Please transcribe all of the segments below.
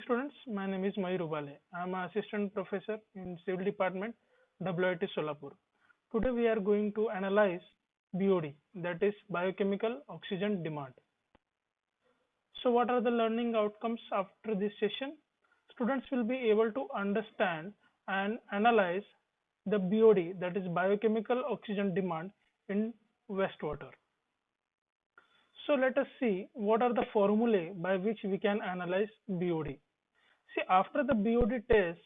students, my name is Mayur Ubale. I am an assistant professor in Civil Department, WIT Solapur. Today we are going to analyze BOD, that is biochemical oxygen demand. So what are the learning outcomes after this session? Students will be able to understand and analyze the BOD, that is biochemical oxygen demand in wastewater. So let us see what are the formulae by which we can analyze BOD. See, after the BOD test,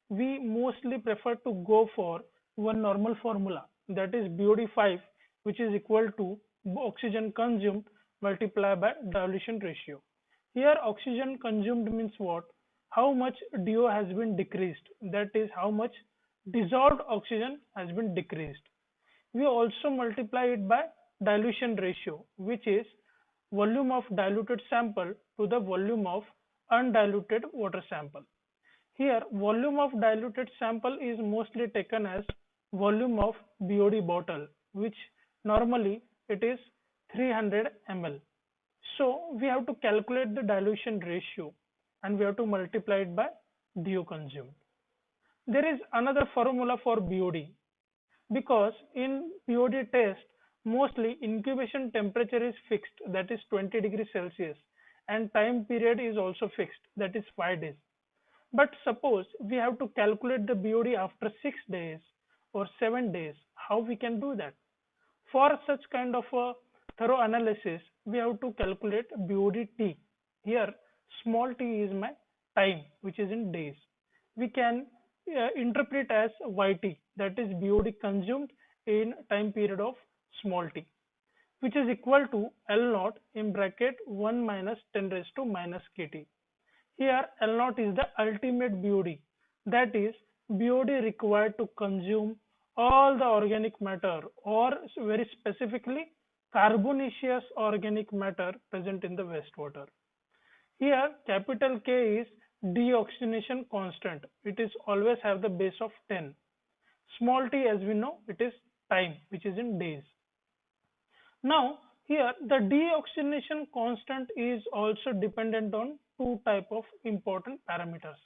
we mostly prefer to go for one normal formula, that is BOD5, which is equal to oxygen consumed multiplied by dilution ratio. Here oxygen consumed means what? How much DO has been decreased, that is how much dissolved oxygen has been decreased. We also multiply it by dilution ratio, which is volume of diluted sample to the volume of undiluted water sample. Here volume of diluted sample is mostly taken as volume of BOD bottle, which normally it is 300 ml. So we have to calculate the dilution ratio and we have to multiply it by DO consumed. There is another formula for BOD, because in BOD test mostly incubation temperature is fixed, that is 20 degrees Celsius, and time period is also fixed, that is 5 days. But suppose we have to calculate the BOD after 6 days or 7 days, how we can do that? For such kind of a thorough analysis, we have to calculate BOD T. Here small t is my time, which is in days. We can interpret as YT, that is BOD consumed in time period of small t, which is equal to L naught in bracket 1 minus 10 raised to minus kT. Here L naught is the ultimate BOD, that is BOD required to consume all the organic matter, or very specifically carbonaceous organic matter present in the wastewater. Here capital K is deoxygenation constant. It is always have the base of 10. Small t, as we know, it is time, which is in days. Now here the deoxygenation constant is also dependent on two type of important parameters.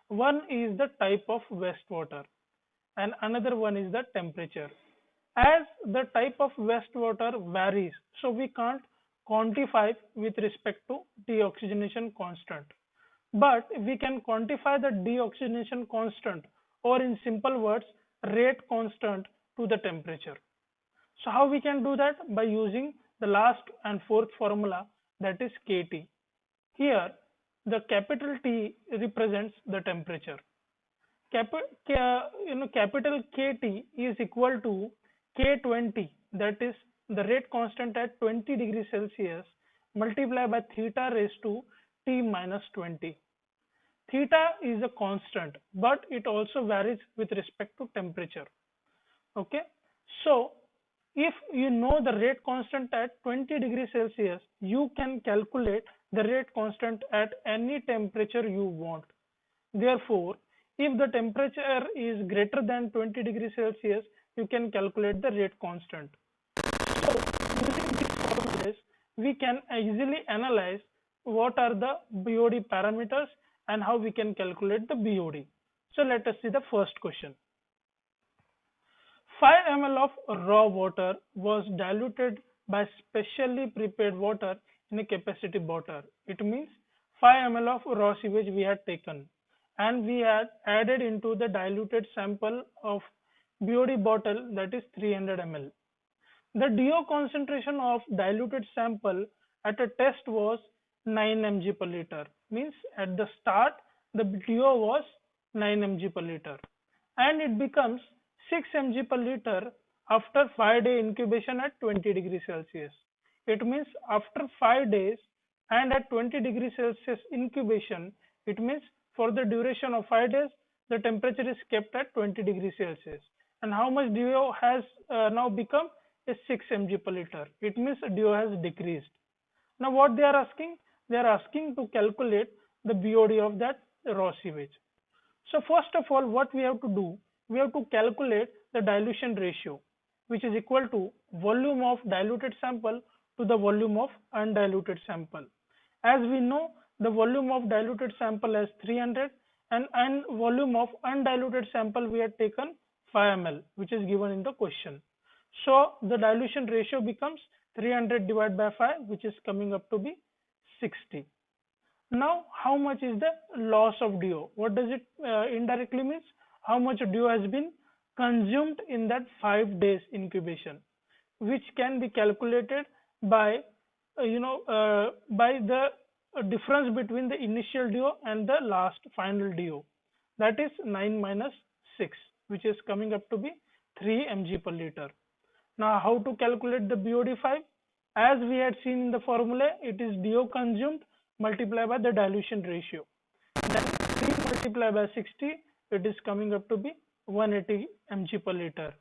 One is the type of wastewater and another one is the temperature. As the type of wastewater varies, so we can't quantify with respect to deoxygenation constant, but we can quantify the deoxygenation constant, or in simple words, rate constant to the temperature. So how we can do that? By using the last and fourth formula, that is KT. Here the capital T represents the temperature. Capital KT is equal to K20, that is the rate constant at 20 degrees Celsius multiplied by theta raised to T minus 20. Theta is a constant, but it also varies with respect to temperature. Okay, so if you know the rate constant at 20 degrees Celsius, you can calculate the rate constant at any temperature you want. Therefore, if the temperature is greater than 20 degrees Celsius, you can calculate the rate constant. So using these formulas, we can easily analyze what are the BOD parameters and how we can calculate the BOD. So let us see the first question. 5 ml of raw water was diluted by specially prepared water in a capacity bottle. It means 5 ml of raw sewage we had taken and we had added into the diluted sample of BOD bottle, that is 300 ml. The DO concentration of diluted sample at a test was 9 mg per liter. Means at the start the DO was 9 mg per liter and it becomes 6 mg per liter after 5-day incubation at 20 degrees Celsius. It means after 5 days and at 20 degrees Celsius incubation, it means for the duration of 5 days the temperature is kept at 20 degrees Celsius. And how much DO has now become? Is 6 mg per liter. It means DO has decreased. Now what they are asking? They are asking to calculate the BOD of that raw sewage. So first of all, what we have to do? We have to calculate the dilution ratio, which is equal to volume of diluted sample to the volume of undiluted sample. As we know, the volume of diluted sample as 300 and volume of undiluted sample we had taken 5 ml, which is given in the question. So the dilution ratio becomes 300 divided by 5, which is coming up to be 60. Now, how much is the loss of DO? What does it indirectly means? How much DO has been consumed in that 5 days incubation, which can be calculated by by the difference between the initial DO and the last final DO. That is 9 minus 6, which is coming up to be 3 mg per liter. Now, how to calculate the BOD5? As we had seen in the formula, it is DO consumed multiplied by the dilution ratio. Then 3 multiplied by 60, it is coming up to be 180 mg per liter.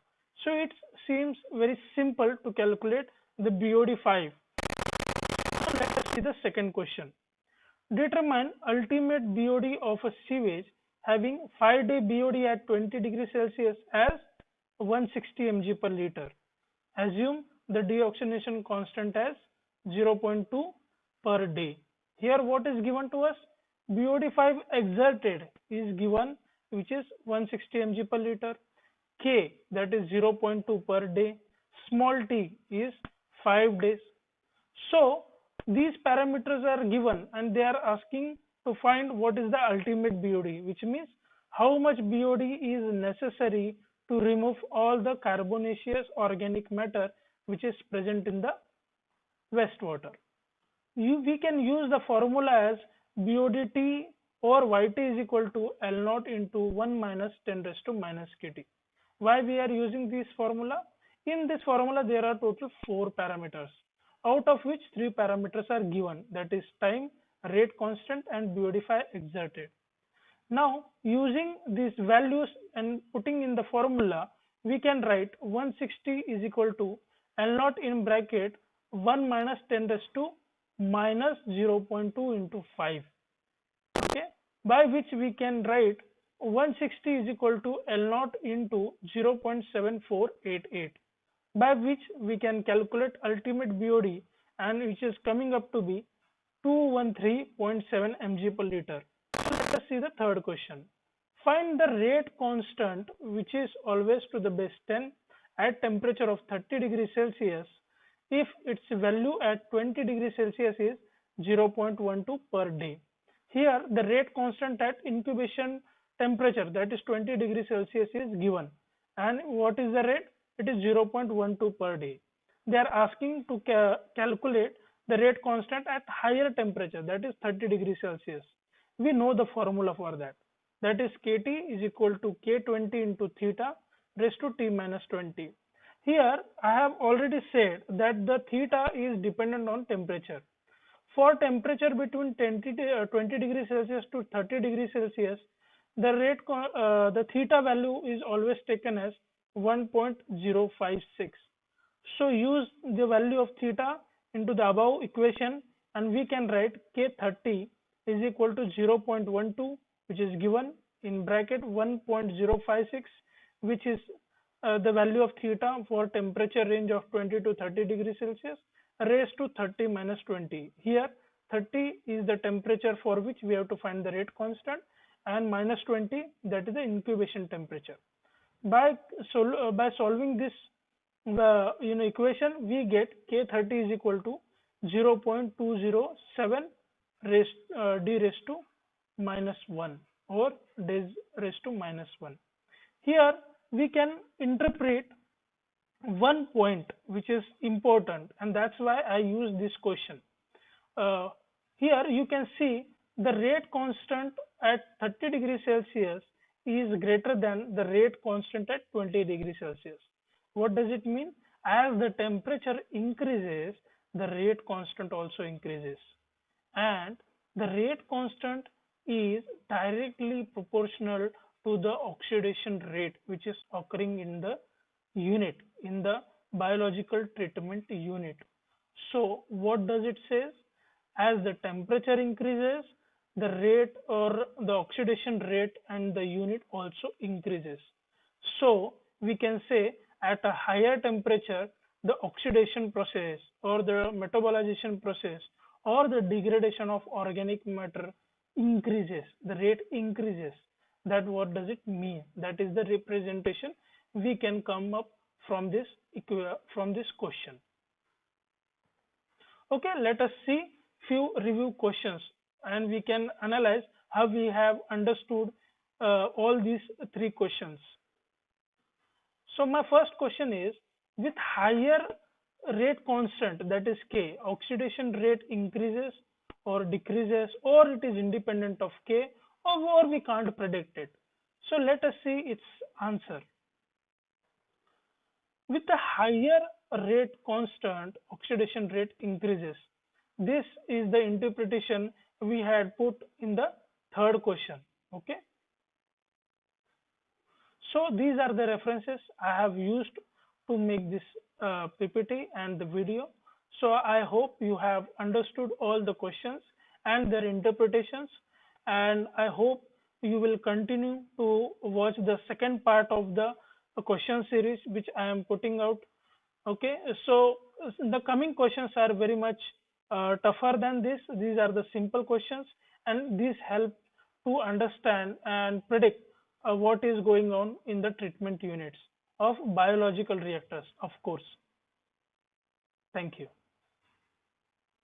So it seems very simple to calculate the BOD5. Now let us see the second question. Determine ultimate BOD of a sewage having 5-day BOD at 20 degrees Celsius as 160 mg per liter. Assume the deoxygenation constant as 0.2 per day. Here what is given to us? BOD5 exerted is given, which is 160 mg per liter. K, that is 0.2 per day. Small t is 5 days. So these parameters are given and they are asking to find what is the ultimate BOD, which means how much BOD is necessary to remove all the carbonaceous organic matter which is present in the wastewater. We can use the formula as BODT or YT is equal to L0 into 1 minus 10 raised to minus KT. Why we are using this formula? In this formula there are total 4 parameters, out of which 3 parameters are given, that is time, rate constant and BOD5 exerted. Now using these values and putting in the formula, we can write 160 is equal to L0 in bracket 1 minus 10 raised to minus 0.2 into 5. Okay, by which we can write 160 is equal to L0 into 0.7488, by which we can calculate ultimate BOD, and which is coming up to be 213.7 mg per liter. So let us see the third question. Find the rate constant which is always to the base 10 at temperature of 30 degrees Celsius if its value at 20 degrees Celsius is 0.12 per day. Here the rate constant at incubation temperature, that is 20 degrees Celsius, is given, and what is the rate? It is 0.12 per day. They are asking to calculate the rate constant at higher temperature, that is 30 degrees Celsius. We know the formula for that, that is KT is equal to K20 into theta raised to T minus 20. Here I have already said that the theta is dependent on temperature. For temperature between 20 degrees Celsius to 30 degrees Celsius, the theta value is always taken as 1.056. So use the value of theta into the above equation and we can write K30 is equal to 0.12, which is given in bracket 1.056, which is the value of theta for temperature range of 20 to 30 degrees Celsius raised to 30 minus 20. Here 30 is the temperature for which we have to find the rate constant, and minus 20, that is the incubation temperature. By solving this equation, we get K30 is equal to 0.207 d raised to minus 1 or d raised to minus 1. Here we can interpret one point which is important, and that's why I use this question. Here you can see the rate constant at 30 degrees Celsius is greater than the rate constant at 20 degrees Celsius. What does it mean? As the temperature increases, the rate constant also increases, and the rate constant is directly proportional to the oxidation rate which is occurring in the unit, in the biological treatment unit. So what does it say? As the temperature increases, the rate or the oxidation rate and the unit also increases. So we can say at a higher temperature, the oxidation process or the metabolization process or the degradation of organic matter increases, the rate increases, that what does it mean? That is the representation we can come up from this question. Okay, let us see few review questions and we can analyze how we have understood all these three questions. So my first question is, with higher rate constant, that is K, oxidation rate increases or decreases, or it is independent of K, or we can't predict it. So let us see its answer. With a higher rate constant, oxidation rate increases. This is the interpretation we had put in the third question. Okay. So these are the references I have used to make this PPT and the video. So I hope you have understood all the questions and their interpretations, and I hope you will continue to watch the second part of the question series which I am putting out. Okay, so the coming questions are very much tougher than this. These are the simple questions, and these help to understand and predict what is going on in the treatment units of biological reactors, of course. Thank you.